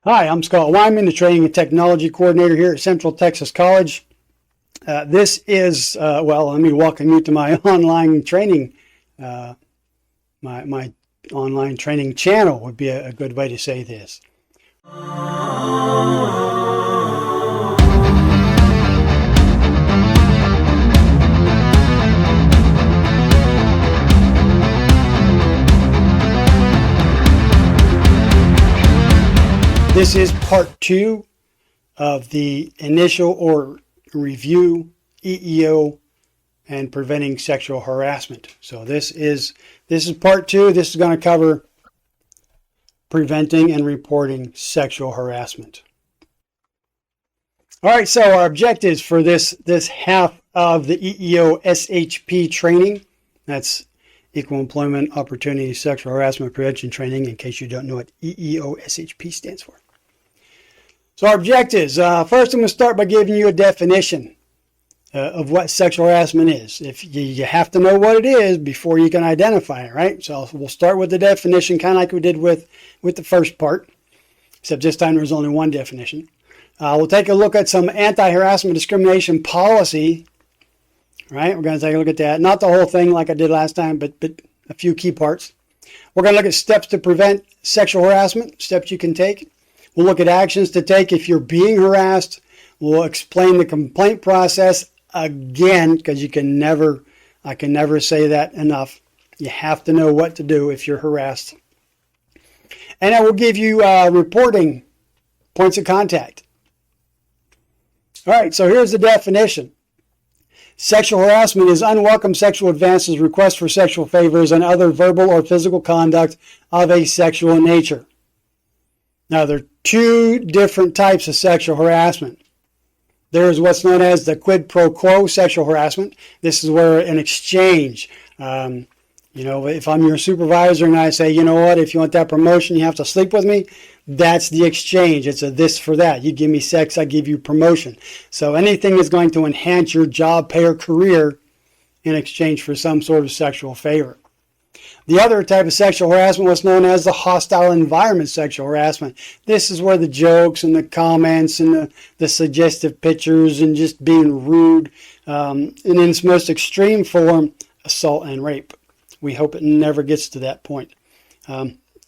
Hi, I'm Scott Wyman, the Training and Technology Coordinator here at Central Texas College. This is, let me welcome you to my online training, my online training channel would be a good way to say this. This is part 2 of the initial or review EEO and preventing sexual harassment. So this is part 2. This is going to cover preventing and reporting sexual harassment. All right, so our objectives for this half of the EEO SHP training, that's Equal Employment Opportunity Sexual Harassment Prevention Training, in case you don't know what EEO SHP stands for. So our objectives, first I'm going to start by giving you a definition of what sexual harassment is. If you have to know what it is before you can identify it, right? So we'll start with the definition, kind of like we did with the first part, except this time there's only one definition. We'll take a look at some anti-harassment discrimination policy, right? We're going to take a look at that. Not the whole thing like I did last time, but a few key parts. We're going to look at steps to prevent sexual harassment, steps you can take. We'll look at actions to take if you're being harassed. We'll explain the complaint process again, because I can never say that enough. You have to know what to do if you're harassed. And I will give you reporting points of contact. All right, so here's the definition. Sexual harassment is unwelcome sexual advances, requests for sexual favors, and other verbal or physical conduct of a sexual nature. Now, there are two different types of sexual harassment. There's what's known as the quid pro quo sexual harassment. This is where an exchange, if I'm your supervisor and I say, you know what, if you want that promotion, you have to sleep with me, that's the exchange. It's a this for that. You give me sex, I give you promotion. So anything is going to enhance your job, pay, or career in exchange for some sort of sexual favor. The other type of sexual harassment was known as the hostile environment sexual harassment. This is where the jokes and the comments and the suggestive pictures and just being rude, and in its most extreme form, assault and rape. We hope it never gets to that point.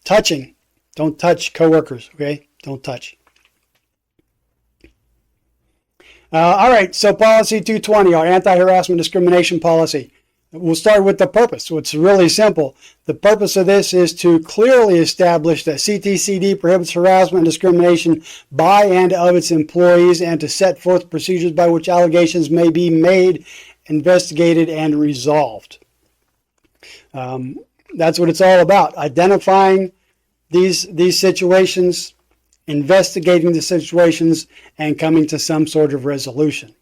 Touching. Don't touch coworkers, okay? Don't touch. All right, so policy 220, our anti-harassment discrimination policy. We'll start with the purpose. So it's really simple. The purpose of this is to clearly establish that CTCD prohibits harassment and discrimination by and of its employees, and to set forth procedures by which allegations may be made, investigated, and resolved. That's what it's all about. Identifying these situations, investigating the situations, and coming to some sort of resolution.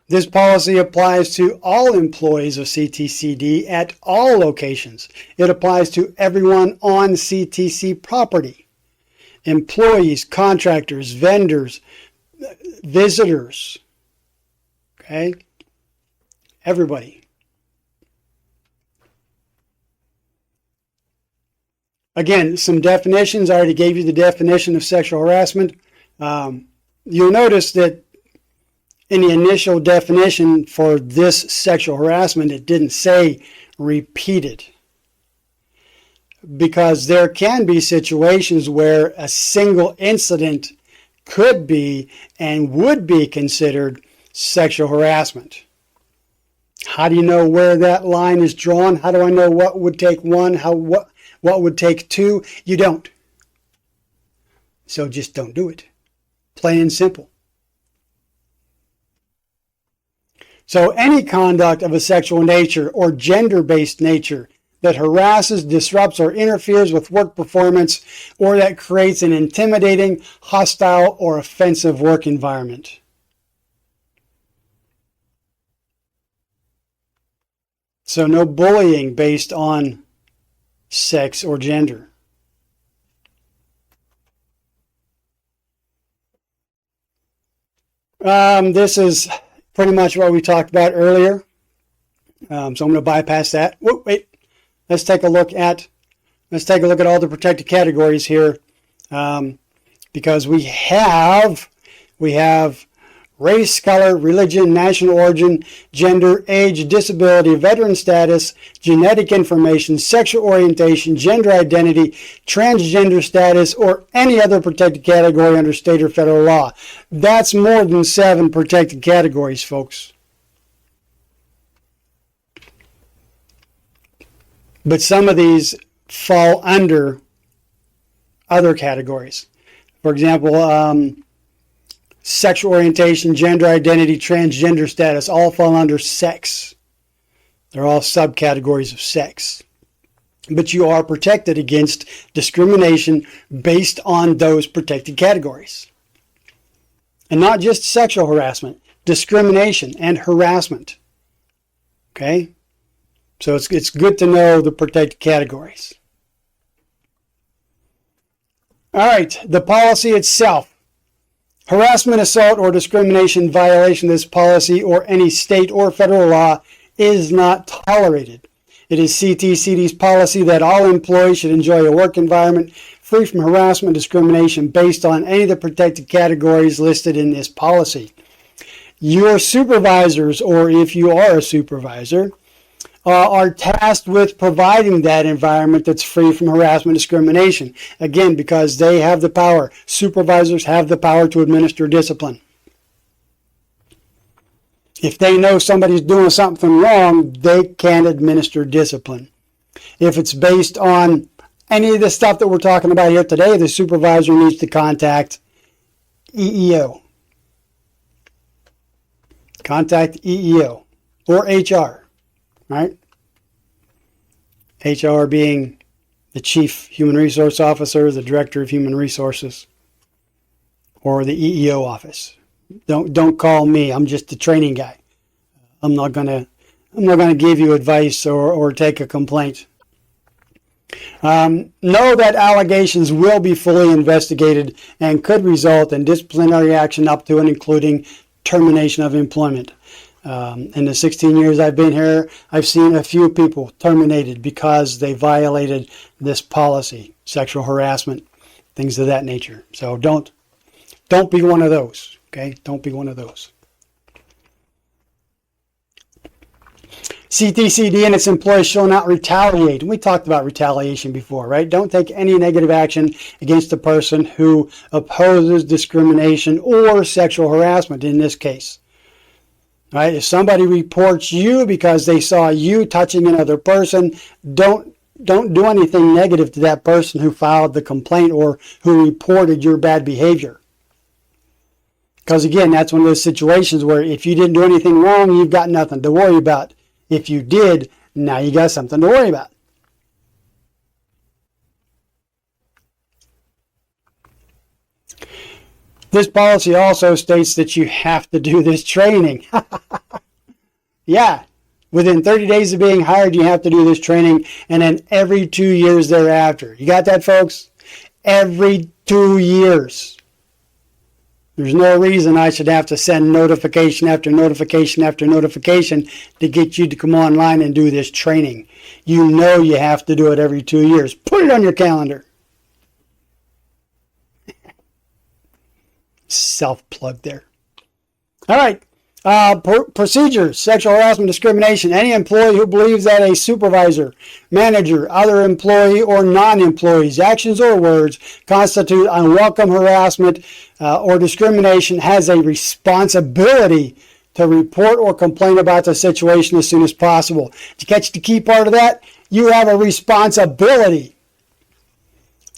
This policy applies to all employees of CTCD at all locations. It applies to everyone on CTC property. Employees, contractors, vendors, visitors. Okay? Everybody. Again, some definitions. I already gave you the definition of sexual harassment. You'll notice that in the initial definition for this sexual harassment, it didn't say repeated. Because there can be situations where a single incident could be and would be considered sexual harassment. How do you know where that line is drawn? How do I know what would take one, what would take two? You don't. So just don't do it. Plain and simple. So any conduct of a sexual nature or gender-based nature that harasses, disrupts, or interferes with work performance, or that creates an intimidating, hostile, or offensive work environment. So no bullying based on sex or gender. This is pretty much what we talked about earlier. So I'm going to bypass that. Wait. Let's take a look at all the protected categories here. because we have race, color, religion, national origin, gender, age, disability, veteran status, genetic information, sexual orientation, gender identity, transgender status, or any other protected category under state or federal law. That's more than 7 protected categories, folks. But some of these fall under other categories. For example, sexual orientation, gender identity, transgender status all fall under sex. They're all subcategories of sex. But you are protected against discrimination based on those protected categories. And not just sexual harassment, discrimination and harassment. Okay? So it's good to know the protected categories. All right, the policy itself. Harassment, assault, or discrimination violation of this policy or any state or federal law is not tolerated. It is CTCD's policy that all employees should enjoy a work environment free from harassment and discrimination based on any of the protected categories listed in this policy. Your supervisors, or if you are a supervisor, are tasked with providing that environment that's free from harassment and discrimination. Again, because they have the power. Supervisors have the power to administer discipline. If they know somebody's doing something wrong, they can administer discipline. If it's based on any of the stuff that we're talking about here today, the supervisor needs to contact EEO. Contact EEO or HR. Right? HR being the Chief Human Resource Officer, the Director of Human Resources, or the EEO office. Don't call me. I'm just the training guy. I'm not gonna give you advice or take a complaint. Know that allegations will be fully investigated and could result in disciplinary action up to and including termination of employment. In the 16 years I've been here, I've seen a few people terminated because they violated this policy, sexual harassment, things of that nature. So don't be one of those, okay? Don't be one of those. CTCD and its employees shall not retaliate. We talked about retaliation before, right? Don't take any negative action against a person who opposes discrimination or sexual harassment in this case. Right? If somebody reports you because they saw you touching another person, don't do anything negative to that person who filed the complaint or who reported your bad behavior. Because again, that's one of those situations where if you didn't do anything wrong, you've got nothing to worry about. If you did, now you got something to worry about. This policy also states that you have to do this training. Yeah, within 30 days of being hired, you have to do this training, and then every 2 years thereafter. You got that, folks? Every 2 years. There's no reason I should have to send notification after notification after notification to get you to come online and do this training. You know you have to do it every 2 years. Put it on your calendar. Self-plug there. All right. Procedures, sexual harassment, discrimination. Any employee who believes that a supervisor, manager, other employee, or non-employee's actions or words constitute unwelcome harassment or discrimination has a responsibility to report or complain about the situation as soon as possible. To catch the key part of that, you have a responsibility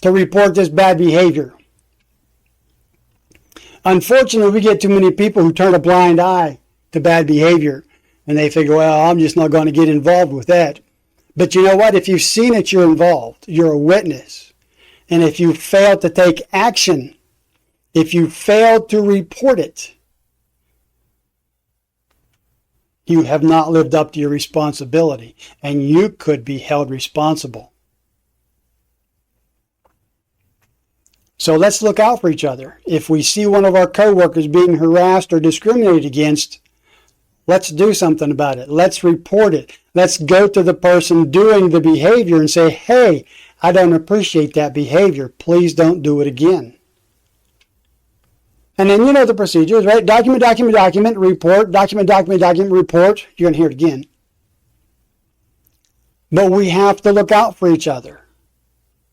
to report this bad behavior. Unfortunately, we get too many people who turn a blind eye to bad behavior, and they figure, well, I'm just not going to get involved with that. But you know what? If you've seen it, you're involved. You're a witness. And if you fail to take action, if you fail to report it, you have not lived up to your responsibility, and you could be held responsible. So let's look out for each other. If we see one of our coworkers being harassed or discriminated against, let's do something about it. Let's report it. Let's go to the person doing the behavior and say, hey, I don't appreciate that behavior. Please don't do it again. And then you know the procedures, right? Document, document, document, report, document, document, document, report. You're going to hear it again. But we have to look out for each other.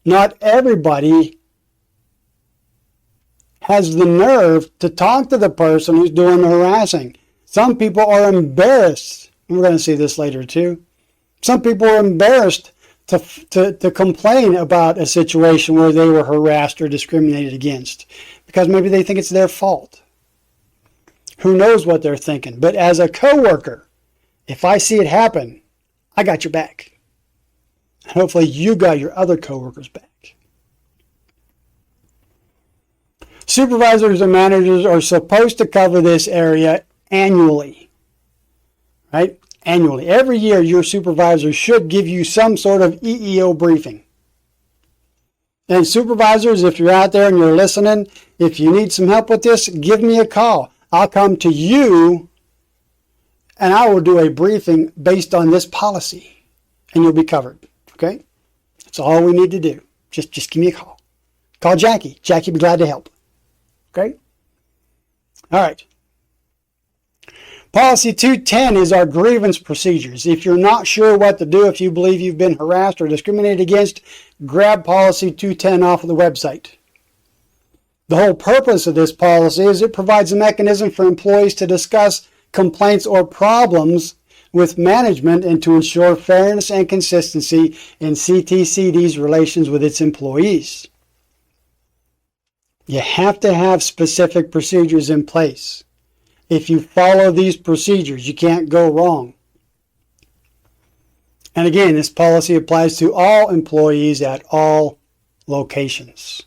Not everybody has the nerve to talk to the person who's doing the harassing. Some people are embarrassed. We're going to see this later too. Some people are embarrassed to complain about a situation where they were harassed or discriminated against because maybe they think it's their fault. Who knows what they're thinking? But as a coworker, if I see it happen, I got your back. And hopefully you got your other coworkers back. Supervisors and managers are supposed to cover this area annually, right? Annually. Every year, your supervisor should give you some sort of EEO briefing. And supervisors, if you're out there and you're listening, if you need some help with this, give me a call. I'll come to you and I will do a briefing based on this policy and you'll be covered. Okay? That's all we need to do. Just give me a call. Call Jackie. Jackie will be glad to help. Okay? All right. Policy 210 is our grievance procedures. If you're not sure what to do, if you believe you've been harassed or discriminated against, grab Policy 210 off of the website. The whole purpose of this policy is it provides a mechanism for employees to discuss complaints or problems with management and to ensure fairness and consistency in CTCD's relations with its employees. You have to have specific procedures in place. If you follow these procedures, you can't go wrong. And again, this policy applies to all employees at all locations.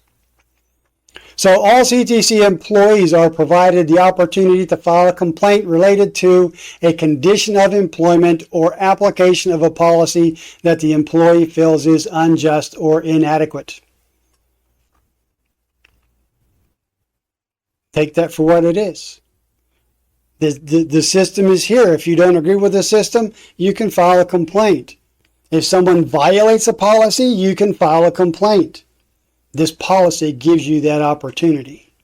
So all CTC employees are provided the opportunity to file a complaint related to a condition of employment or application of a policy that the employee feels is unjust or inadequate. Take that for what it is. The system is here. If you don't agree with the system, you can file a complaint. If someone violates a policy, you can file a complaint. This policy gives you that opportunity.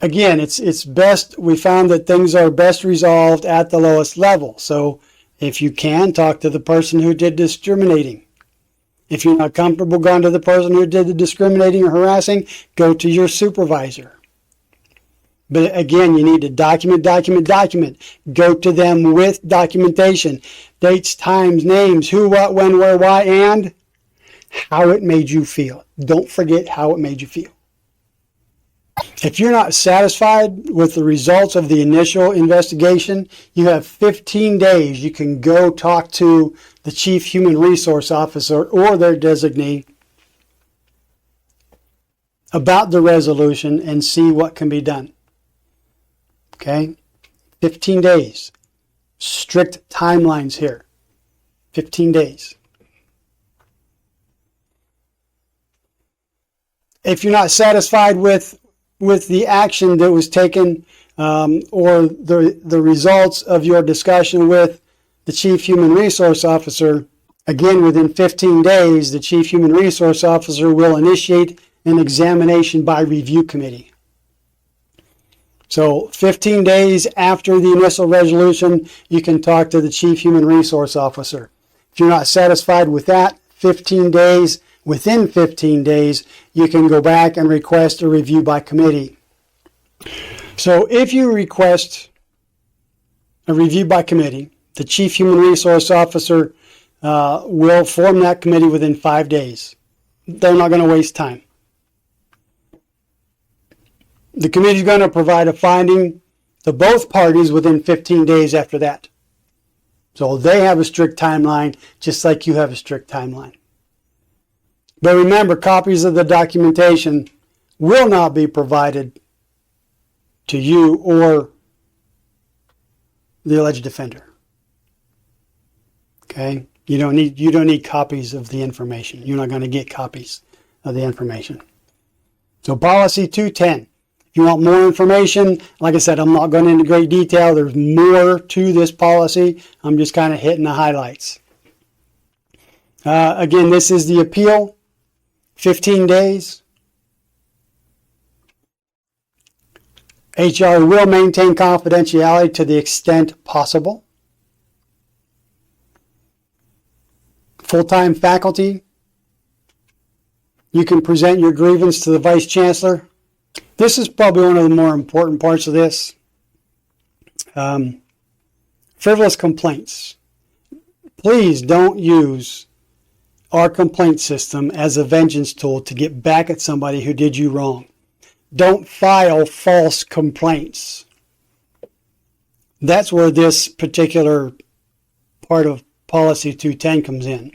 Again, it's best, we found that things are best resolved at the lowest level. So if you can, talk to the person who did discriminating. If you're not comfortable going to the person who did the discriminating or harassing, go to your supervisor. But again, you need to document. Go to them with documentation. Dates, times, names, who, what, when, where, why, and how it made you feel. Don't forget how it made you feel. If you're not satisfied with the results of the initial investigation, you have 15 days. You can go talk to the Chief Human Resource Officer or their designee about the resolution and see what can be done. Okay? 15 days. Strict timelines here. 15 days. If you're not satisfied with the action that was taken or the results of your discussion with the Chief Human Resource Officer, again, within 15 days, the Chief Human Resource Officer will initiate an examination by review committee. So 15 days after the initial resolution, you can talk to the Chief Human Resource Officer. If you're not satisfied with that, 15 days, within 15 days, you can go back and request a review by committee. So if you request a review by committee, the Chief Human Resource Officer will form that committee within 5 days. They're not going to waste time. The committee is going to provide a finding to both parties within 15 days after that. So they have a strict timeline, just like you have a strict timeline. But remember, copies of the documentation will not be provided to you or the alleged offender. Okay? You don't need copies of the information. You're not going to get copies of the information. So policy 210. If you want more information, like I said, I'm not going into great detail. There's more to this policy. I'm just kind of hitting the highlights. Again, this is the appeal. 15 days. HR will maintain confidentiality to the extent possible. Full-time faculty, you can present your grievance to the Vice Chancellor. This is probably one of the more important parts of this. Frivolous complaints. Please don't use our complaint system as a vengeance tool to get back at somebody who did you wrong. Don't file false complaints. That's where this particular part of Policy 210 comes in.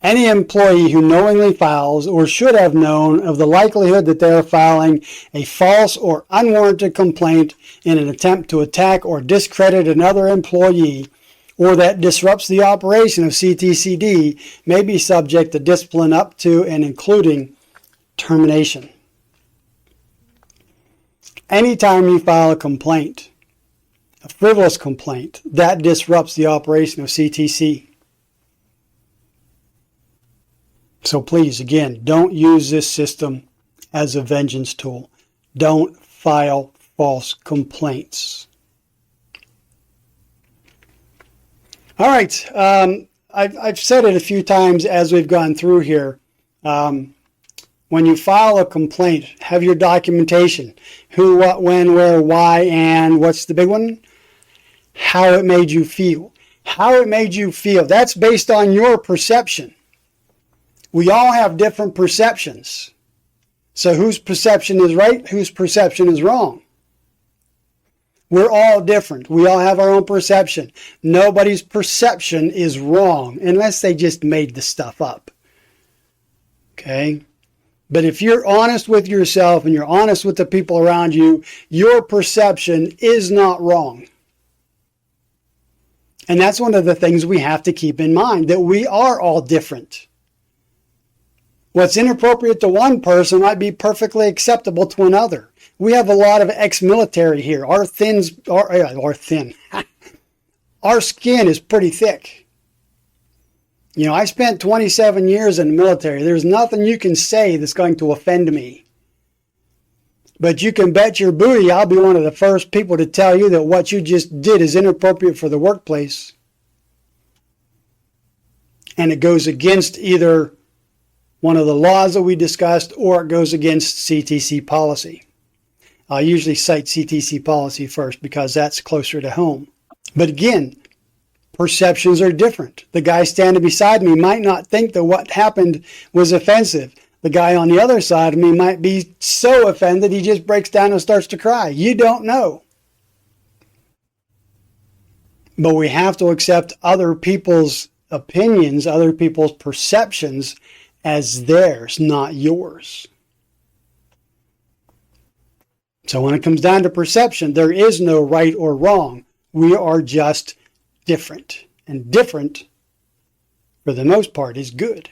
Any employee who knowingly files or should have known of the likelihood that they are filing a false or unwarranted complaint in an attempt to attack or discredit another employee, or that disrupts the operation of CTCD, may be subject to discipline up to and including termination. Anytime you file a complaint, a frivolous complaint, that disrupts the operation of CTC. So please, again, don't use this system as a vengeance tool. Don't file false complaints. All right. I've said it a few times as we've gone through here. When you file a complaint, have your documentation. Who, what, when, where, why, and what's the big one? How it made you feel. How it made you feel. That's based on your perception. We all have different perceptions. So whose perception is right? Whose perception is wrong? We're all different. We all have our own perception. Nobody's perception is wrong unless they just made the stuff up. Okay? But if you're honest with yourself and you're honest with the people around you, your perception is not wrong. And that's one of the things we have to keep in mind, that we are all different. What's inappropriate to one person might be perfectly acceptable to another. We have a lot of ex-military here. Our skin is pretty thick. You know, I spent 27 years in the military. There's nothing you can say that's going to offend me. But you can bet your booty I'll be one of the first people to tell you that what you just did is inappropriate for the workplace. And it goes against either one of the laws that we discussed, or it goes against CTC policy. I usually cite CTC policy first because that's closer to home. But again, perceptions are different. The guy standing beside me might not think that what happened was offensive. The guy on the other side of me might be so offended he just breaks down and starts to cry. You don't know. But we have to accept other people's opinions, other people's perceptions as theirs, not yours. So when it comes down to perception, there is no right or wrong. We are just different. And different, for the most part, is good.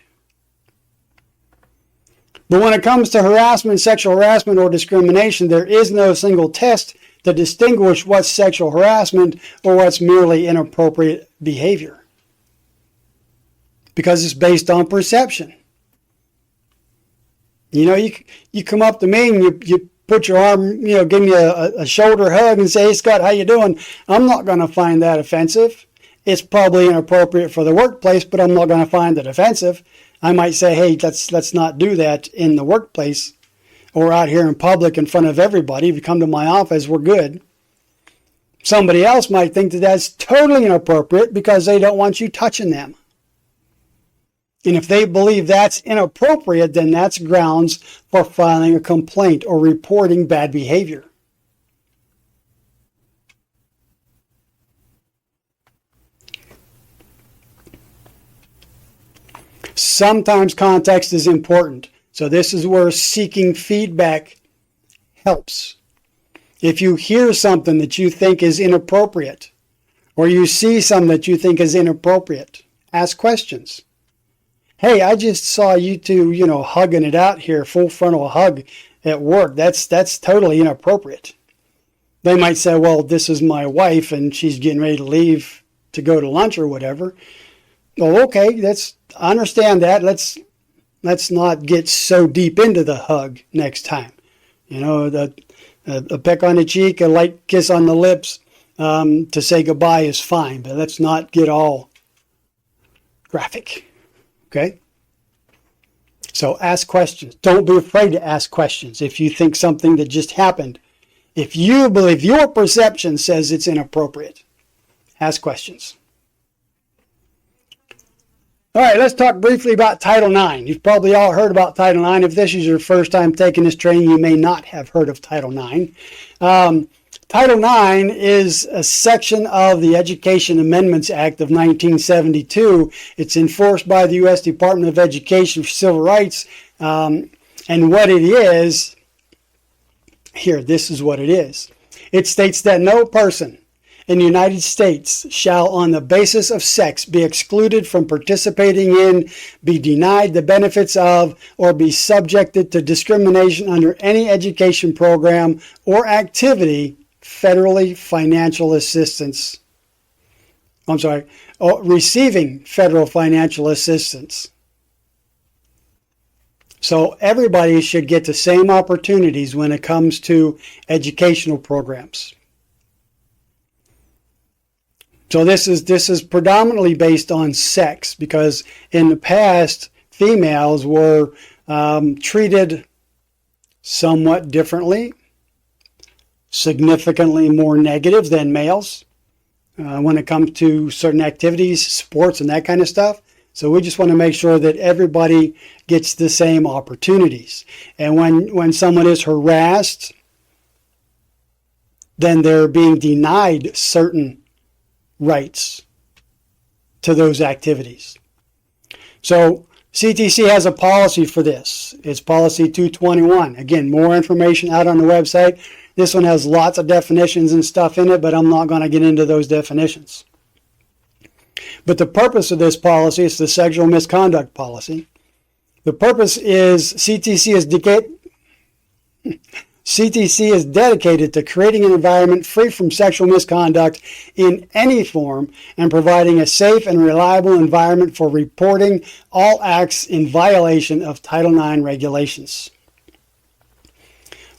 But when it comes to harassment, sexual harassment, or discrimination, there is no single test to distinguish what's sexual harassment or what's merely inappropriate behavior. Because it's based on perception. You know, you come up to me and you put your arm, give me a shoulder hug and say, "Hey, Scott, how you doing?" I'm not going to find that offensive. It's probably inappropriate for the workplace, but I'm not going to find it offensive. I might say, "Hey, let's not do that in the workplace or out here in public in front of everybody. If you come to my office, we're good." Somebody else might think that that's totally inappropriate because they don't want you touching them. And if they believe that's inappropriate, then that's grounds for filing a complaint or reporting bad behavior. Sometimes context is important. So this is where seeking feedback helps. If you hear something that you think is inappropriate, or you see something that you think is inappropriate, ask questions. "Hey, I just saw you two, hugging it out here, full frontal hug at work. That's totally inappropriate." They might say, "Well, this is my wife and she's getting ready to leave to go to lunch or whatever." Well, okay, I understand that. Let's let's not get so deep into the hug next time. You know, a peck on the cheek, a light kiss on the lips to say goodbye is fine, but let's not get all graphic. Okay? So ask questions. Don't be afraid to ask questions if you think something that just happened, if you believe your perception says it's inappropriate. Ask questions. All right, let's talk briefly about Title IX. You've probably all heard about Title IX. If this is your first time taking this training, you may not have heard of Title IX. Title IX is a section of the Education Amendments Act of 1972. It's enforced by the U.S. Department of Education for Civil Rights. And what it is, here, this is what it is. It states that no person in the United States shall, on the basis of sex, be excluded from participating in, be denied the benefits of, or be subjected to discrimination under any education program or activity receiving federal financial assistance. So everybody should get the same opportunities when it comes to educational programs. So this is predominantly based on sex, because in the past, females were treated somewhat differently, significantly more negative than males when it comes to certain activities, sports, and that kind of stuff. So we just want to make sure that everybody gets the same opportunities. And when someone is harassed, then they're being denied certain rights to those activities. So CTC has a policy for this. It's policy 221. Again, more information out on the website. This one has lots of definitions and stuff in it, but I'm not going to get into those definitions. But the purpose of this policy is the sexual misconduct policy. The purpose is CTC is dedicated to creating an environment free from sexual misconduct in any form and providing a safe and reliable environment for reporting all acts in violation of Title IX regulations.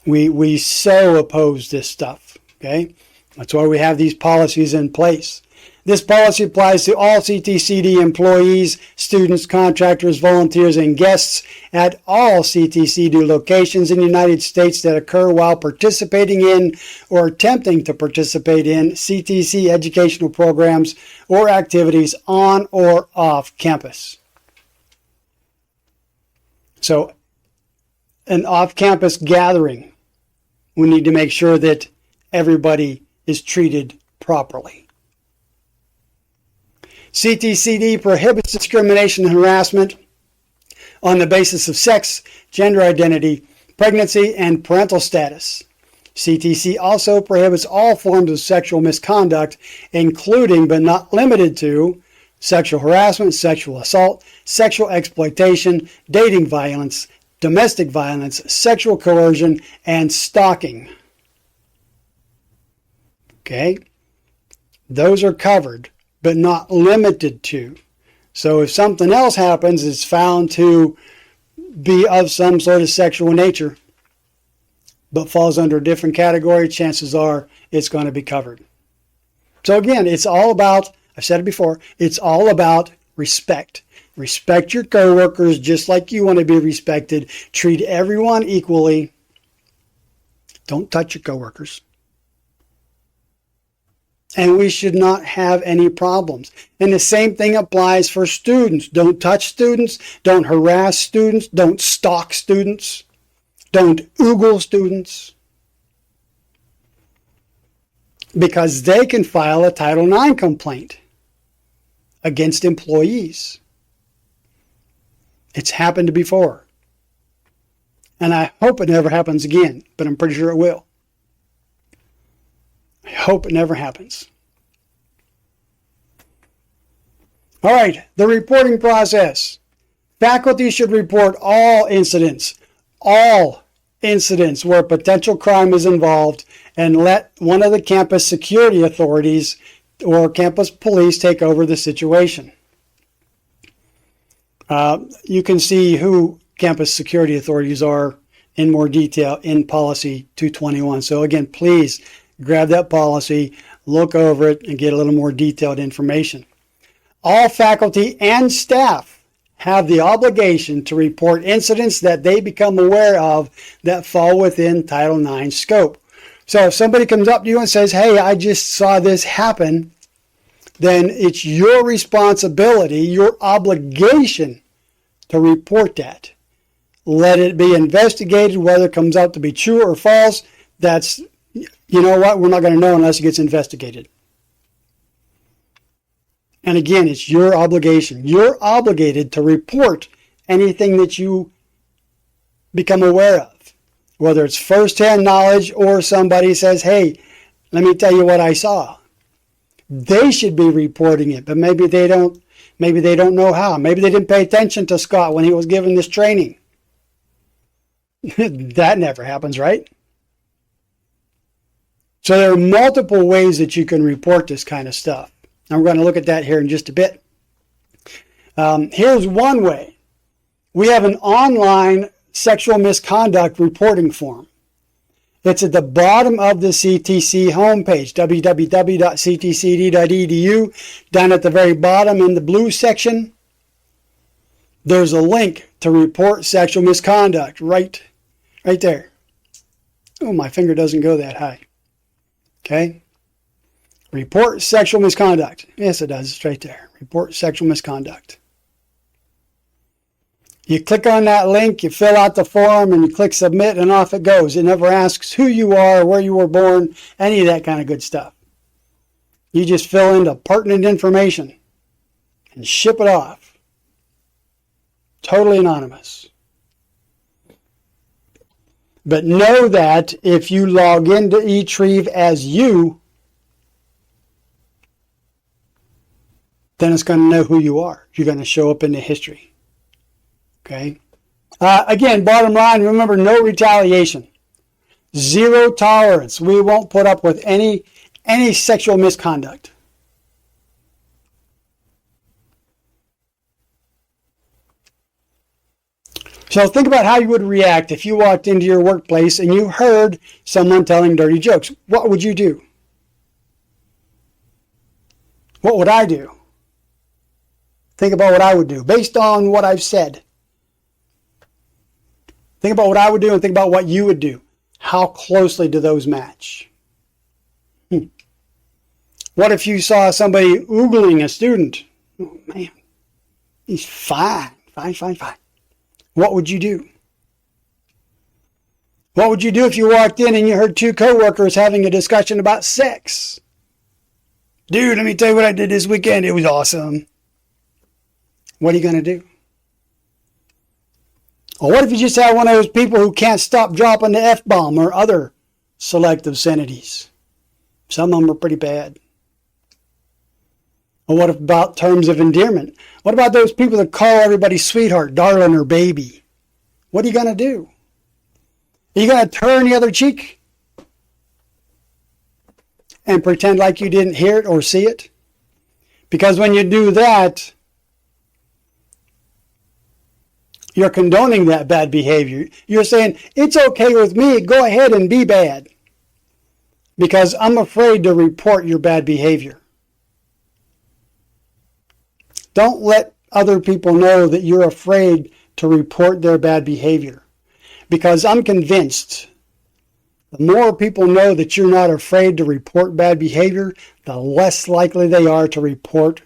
We so oppose this stuff, okay? That's why we have these policies in place. This policy applies to all CTCD employees, students, contractors, volunteers, and guests at all CTCD locations in the United States that occur while participating in or attempting to participate in CTC educational programs or activities on or off campus. So, an off-campus gathering, we need to make sure that everybody is treated properly. CTCD prohibits discrimination and harassment on the basis of sex, gender identity, pregnancy, and parental status. CTC also prohibits all forms of sexual misconduct, including but not limited to sexual harassment, sexual assault, sexual exploitation, dating violence, domestic violence, sexual coercion, and stalking. Okay? Those are covered, but not limited to. So if something else happens, it's found to be of some sort of sexual nature, but falls under a different category, chances are it's going to be covered. So again, it's all about, I've said it before, it's all about respect. Respect your coworkers just like you want to be respected. Treat everyone equally. Don't touch your coworkers. And we should not have any problems. And the same thing applies for students. Don't touch students. Don't harass students. Don't stalk students. Don't oogle students. Because they can file a Title IX complaint against employees. It's happened before. And I hope it never happens again, but I'm pretty sure it will. I hope it never happens. All right, the reporting process. Faculty should report all incidents where potential crime is involved, and let one of the campus security authorities or campus police take over the situation. You can see who campus security authorities are in more detail in policy 221. So again, please grab that policy, look over it, and get a little more detailed information. All faculty and staff have the obligation to report incidents that they become aware of that fall within Title IX scope. So if somebody comes up to you and says, hey, I just saw this happen, then it's your responsibility, your obligation to report that. Let it be investigated, whether it comes out to be true or false. That's, you know what, we're not going to know unless it gets investigated. And again, it's your obligation. You're obligated to report anything that you become aware of, whether it's firsthand knowledge or somebody says, hey, let me tell you what I saw. They should be reporting it, but maybe they don't know how. Maybe they didn't pay attention to Scott when he was giving this training. That never happens, right? So there are multiple ways that you can report this kind of stuff. And we're going to look at that here in just a bit. Here's one way. We have an online sexual misconduct reporting form. It's at the bottom of the CTC homepage, www.ctcd.edu. Down at the very bottom in the blue section, there's a link to report sexual misconduct right there. Oh, my finger doesn't go that high. Okay. Report sexual misconduct. Yes, it does. It's right there. Report sexual misconduct. You click on that link, you fill out the form, and you click submit, and off it goes. It never asks who you are, where you were born, any of that kind of good stuff. You just fill in the pertinent information and ship it off. Totally anonymous. But know that if you log into eTrieve as you, then it's going to know who you are. You're going to show up in the history. Okay. Again, bottom line, remember, no retaliation. Zero tolerance. We won't put up with any sexual misconduct. So think about how you would react if you walked into your workplace and you heard someone telling dirty jokes. What would you do? What would I do? Think about what I would do based on what I've said. Think about what I would do and think about what you would do. How closely do those match? What if you saw somebody oogling a student? Oh, man, he's fine. What would you do? What would you do if you walked in and you heard two coworkers having a discussion about sex? Dude, let me tell you what I did this weekend. It was awesome. What are you going to do? Or what if you just have one of those people who can't stop dropping the F-bomb or other select obscenities? Some of them are pretty bad. Or what about terms of endearment? What about those people that call everybody sweetheart, darling, or baby? What are you going to do? Are you going to turn the other cheek and pretend like you didn't hear it or see it? Because when you do that, you're condoning that bad behavior. You're saying, it's okay with me, go ahead and be bad. Because I'm afraid to report your bad behavior. Don't let other people know that you're afraid to report their bad behavior. Because I'm convinced the more people know that you're not afraid to report bad behavior, the less likely they are to report.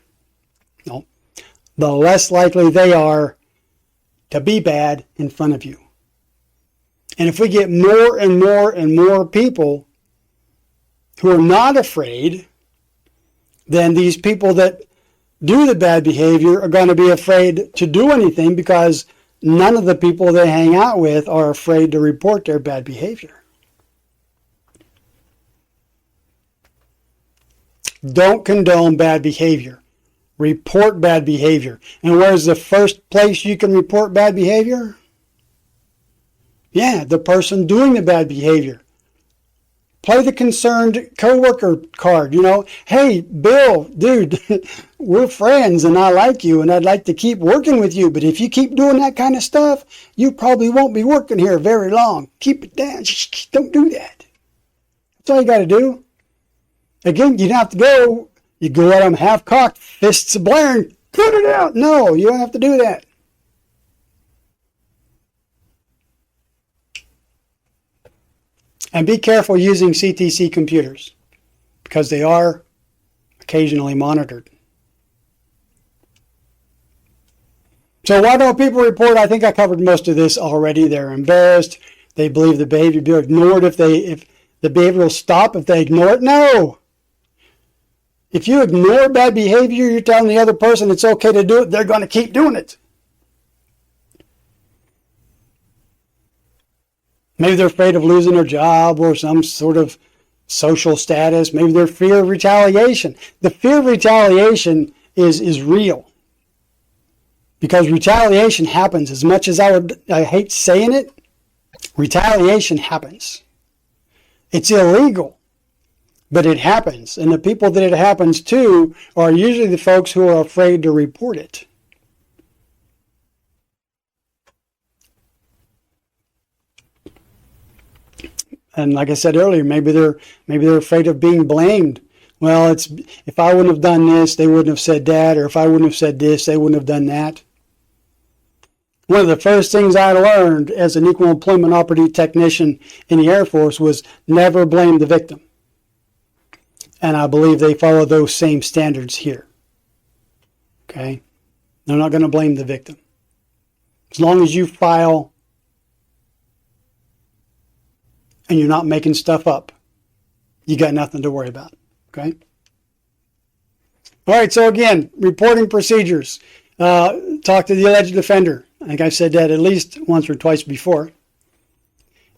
No, the less likely they are to be bad in front of you. And if we get more and more and more people who are not afraid, then these people that do the bad behavior are going to be afraid to do anything because none of the people they hang out with are afraid to report their bad behavior. Don't condone bad behavior. Report bad behavior. And where's the first place you can report bad behavior? Yeah, the person doing the bad behavior. Play the concerned coworker card. Hey, Bill, dude, we're friends and I like you and I'd like to keep working with you. But if you keep doing that kind of stuff, you probably won't be working here very long. Keep it down. Don't do that. That's all you got to do. Again, you don't have to go. You go at them half-cocked, fists blaring, cut it out. No, you don't have to do that. And be careful using CTC computers because they are occasionally monitored. So why don't people report? I think I covered most of this already. They're embarrassed. They believe the behavior will be ignored if the behavior will stop if they ignore it. No. If you ignore bad behavior, you're telling the other person it's okay to do it. They're going to keep doing it. Maybe they're afraid of losing their job or some sort of social status. Maybe they're fear of retaliation. The fear of retaliation is real. Because retaliation happens. As much as I hate saying it, retaliation happens. It's illegal, but it happens. And the people that it happens to are usually the folks who are afraid to report it. And like I said earlier, maybe they're afraid of being blamed. Well, if I wouldn't have done this, they wouldn't have said that, or if I wouldn't have said this, they wouldn't have done that. One of the first things I learned as an equal employment operative technician in the Air Force was never blame the victim. And I believe they follow those same standards here. Okay? They're not going to blame the victim. As long as you file and you're not making stuff up, you got nothing to worry about. Okay? All right, so again, reporting procedures. Talk to the alleged offender. I think I've said that at least once or twice before.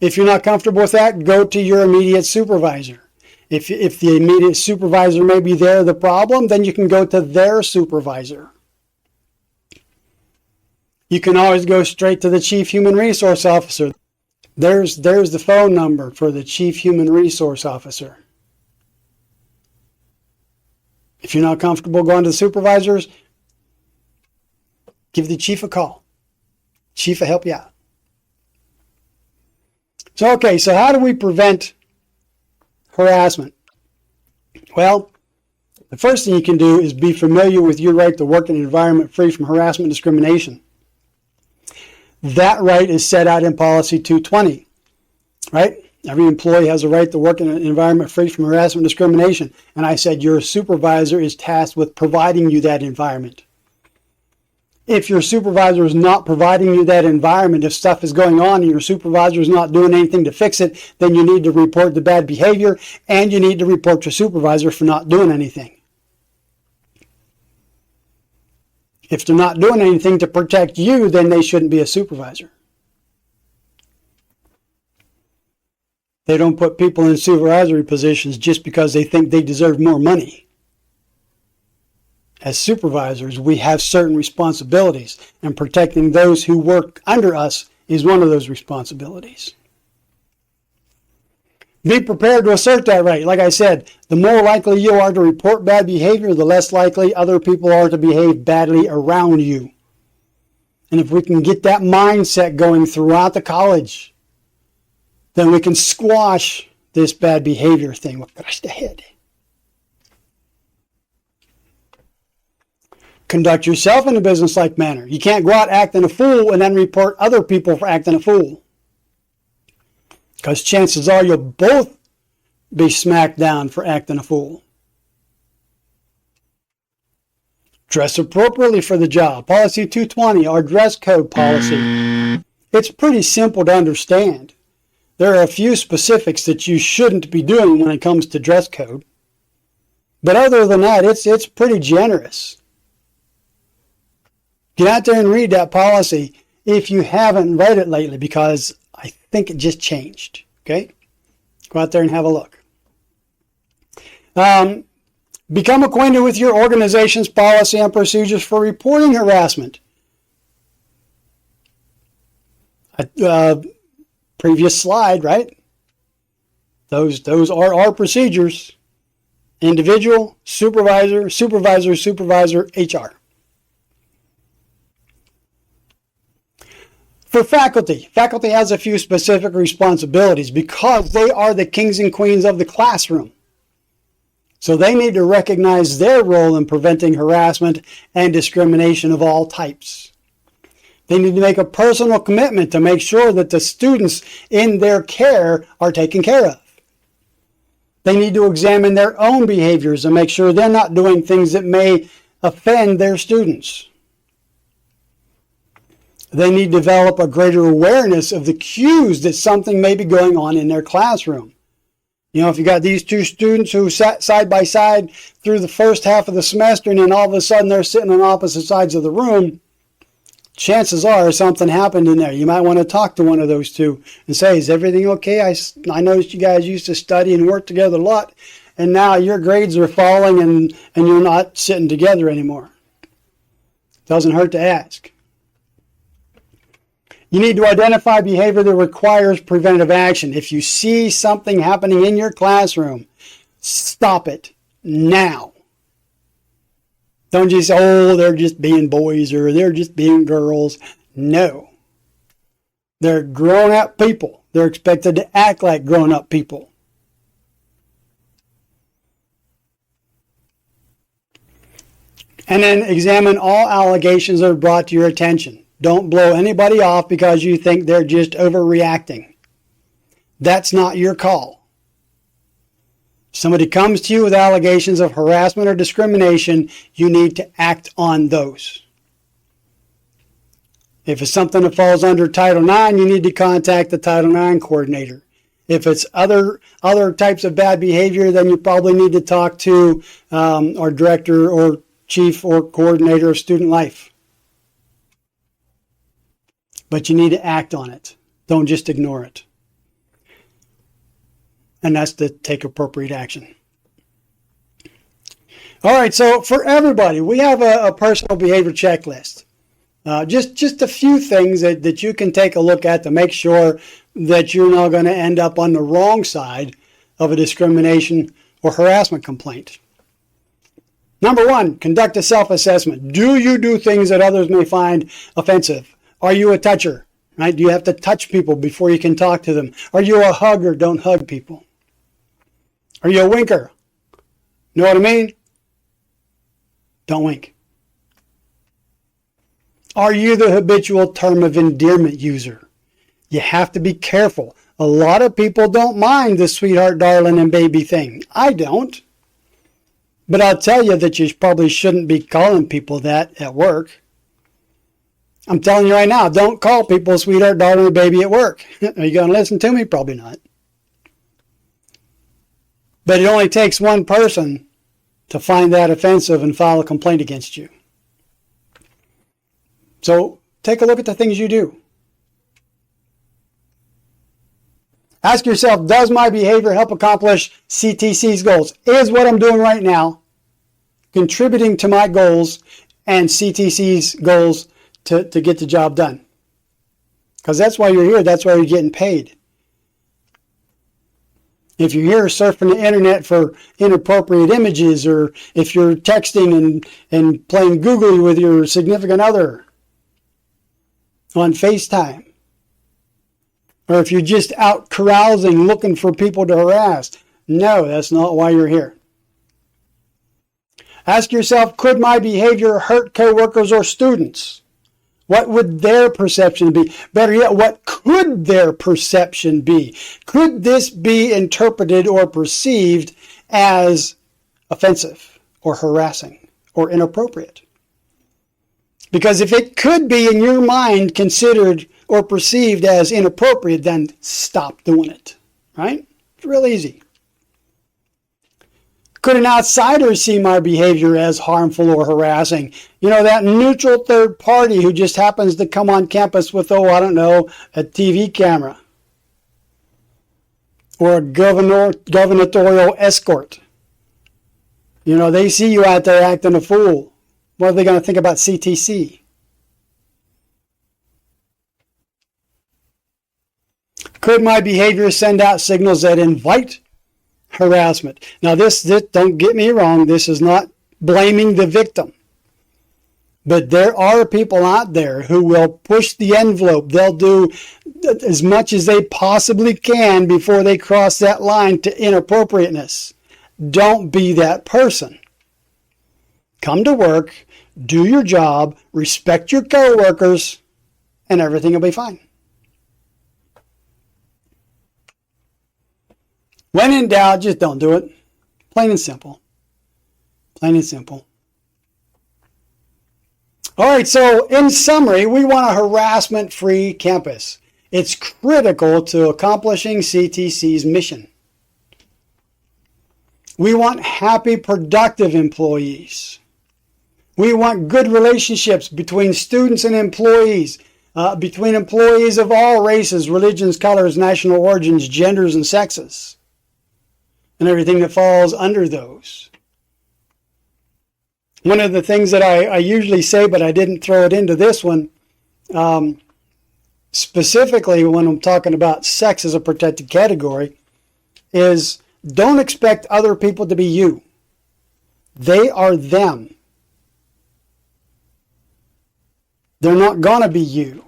If you're not comfortable with that, go to your immediate supervisor. If the immediate supervisor may be there the problem, then you can go to their supervisor. You can always go straight to the Chief Human Resource Officer. There's the phone number for the Chief Human Resource Officer. If you're not comfortable going to the supervisors, give the chief a call. Chief will help you out. So how do we prevent harassment? Well, the first thing you can do is be familiar with your right to work in an environment free from harassment and discrimination. That right is set out in Policy 220, right? Every employee has a right to work in an environment free from harassment and discrimination. And I said your supervisor is tasked with providing you that environment. If your supervisor is not providing you that environment, if stuff is going on and your supervisor is not doing anything to fix it, then you need to report the bad behavior and you need to report your supervisor for not doing anything. If they're not doing anything to protect you, then they shouldn't be a supervisor. They don't put people in supervisory positions just because they think they deserve more money. As supervisors, we have certain responsibilities, and protecting those who work under us is one of those responsibilities. Be prepared to assert that right. Like I said, the more likely you are to report bad behavior, the less likely other people are to behave badly around you. And if we can get that mindset going throughout the college, then we can squash this bad behavior thing with rest ahead. Conduct yourself in a businesslike manner. You can't go out acting a fool and then report other people for acting a fool. Because chances are you'll both be smacked down for acting a fool. Dress appropriately for the job. Policy 220, our dress code policy. It's pretty simple to understand. There are a few specifics that you shouldn't be doing when it comes to dress code. But other than that, it's pretty generous. Get out there and read that policy if you haven't read it lately, because I think it just changed. Okay? Go out there and have a look. Become acquainted with your organization's policy and procedures for reporting harassment. Previous slide, right? Those are our procedures. Individual, supervisor, supervisor, supervisor, HR. For faculty, faculty has a few specific responsibilities because they are the kings and queens of the classroom. So they need to recognize their role in preventing harassment and discrimination of all types. They need to make a personal commitment to make sure that the students in their care are taken care of. They need to examine their own behaviors and make sure they're not doing things that may offend their students. They need to develop a greater awareness of the cues that something may be going on in their classroom. You know, if you got these two students who sat side by side through the first half of the semester and then all of a sudden they're sitting on opposite sides of the room, chances are something happened in there. You might want to talk to one of those two and say, is everything okay? I noticed you guys used to study and work together a lot, and now your grades are falling and you're not sitting together anymore. Doesn't hurt to ask. You need to identify behavior that requires preventative action. If you see something happening in your classroom, stop it now. Don't just say, oh, they're just being boys or they're just being girls. No. They're grown-up people. They're expected to act like grown-up people. And then examine all allegations that are brought to your attention. Don't blow anybody off because you think they're just overreacting. That's not your call. Somebody comes to you with allegations of harassment or discrimination, you need to act on those. If it's something that falls under Title IX, you need to contact the Title IX coordinator. If it's other types of bad behavior, then you probably need to talk to our director or chief or coordinator of student life. But you need to act on it. Don't just ignore it. And that's to take appropriate action. All right, so for everybody, we have a personal behavior checklist. Just a few things that you can take a look at to make sure that you're not going to end up on the wrong side of a discrimination or harassment complaint. Number one, conduct a self-assessment. Do you do things that others may find offensive? Are you a toucher? Right? Do you have to touch people before you can talk to them? Are you a hugger? Don't hug people. Are you a winker? Know what I mean? Don't wink. Are you the habitual term of endearment user? You have to be careful. A lot of people don't mind the sweetheart, darling, and baby thing. I don't. But I'll tell you that you probably shouldn't be calling people that at work. I'm telling you right now, don't call people sweetheart, darling, or baby at work. Are you going to listen to me? Probably not. But it only takes one person to find that offensive and file a complaint against you. So take a look at the things you do. Ask yourself, does my behavior help accomplish CTC's goals? Is what I'm doing right now contributing to my goals and CTC's goals to get the job done? Because that's why you're here. That's why you're getting paid. If you're here surfing the internet for inappropriate images, or if you're texting and playing googly with your significant other on FaceTime, or if you're just out carousing looking for people to harass, no, that's not why you're here. Ask yourself, could my behavior hurt coworkers or students? What would their perception be? Better yet, what could their perception be? Could this be interpreted or perceived as offensive or harassing or inappropriate? Because if it could be in your mind considered or perceived as inappropriate, then stop doing it, right? It's real easy. Could an outsider see my behavior as harmful or harassing? You know, that neutral third party who just happens to come on campus with, a TV camera. Or a gubernatorial escort. You know, they see you out there acting a fool. What are they going to think about CTC? Could my behavior send out signals that invite harassment? Now, this don't get me wrong, this is not blaming the victim. But there are people out there who will push the envelope. They'll do as much as they possibly can before they cross that line to inappropriateness. Don't be that person. Come to work, do your job, respect your coworkers, and everything will be fine. When in doubt, just don't do it. Plain and simple. Plain and simple. All right, so in summary, we want a harassment-free campus. It's critical to accomplishing CTC's mission. We want happy, productive employees. We want good relationships between students and employees, between employees of all races, religions, colors, national origins, genders, and sexes, and everything that falls under those. One of the things that I usually say, but I didn't throw it into this one, specifically when I'm talking about sex as a protected category, is don't expect other people to be you. They are them. They're not going to be you.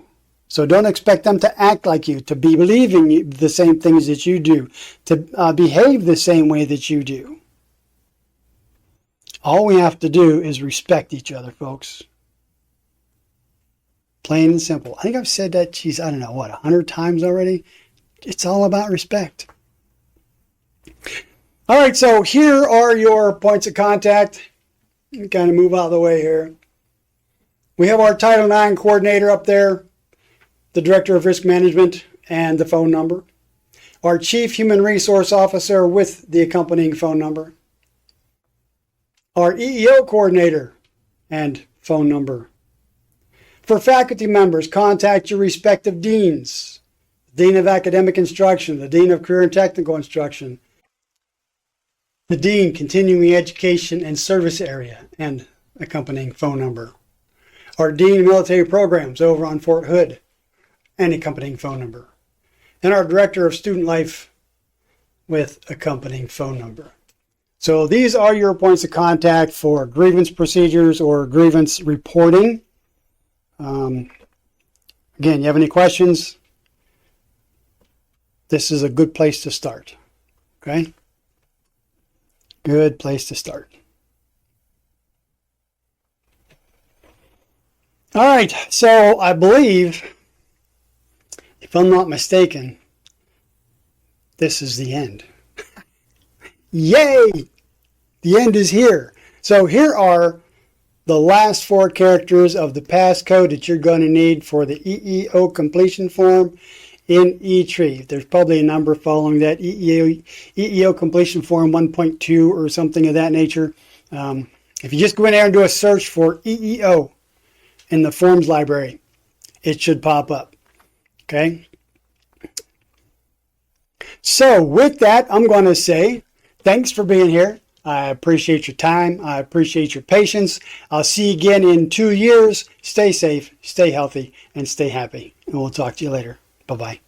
So don't expect them to act like you, to be believing the same things that you do, to behave the same way that you do. All we have to do is respect each other, folks. Plain and simple. I think I've said that, geez, I don't know, 100 times already? It's all about respect. All right, so here are your points of contact. Kind of move out of the way here. We have our Title IX coordinator up there, the Director of Risk Management, and the phone number. Our Chief Human Resource Officer with the accompanying phone number. Our EEO coordinator and phone number. For faculty members, contact your respective deans. The Dean of Academic Instruction, the Dean of Career and Technical Instruction, the Dean, Continuing Education and Service Area, and accompanying phone number. Our Dean of Military Programs over on Fort Hood, and accompanying phone number. And our Director of Student Life with accompanying phone number. So these are your points of contact for grievance procedures or grievance reporting. Again, you have any questions? This is a good place to start. Okay? Good place to start. All right, so I believe, if I'm not mistaken, this is the end. Yay! The end is here. So here are the last 4 characters of the passcode that you're going to need for the EEO completion form in eTree. There's probably a number following that, EEO completion form 1.2 or something of that nature. If you just go in there and do a search for EEO in the forms library, it should pop up. Okay? So with that, I'm going to say thanks for being here. I appreciate your time. I appreciate your patience. I'll see you again in 2 years. Stay safe, stay healthy, and stay happy. And we'll talk to you later. Bye-bye.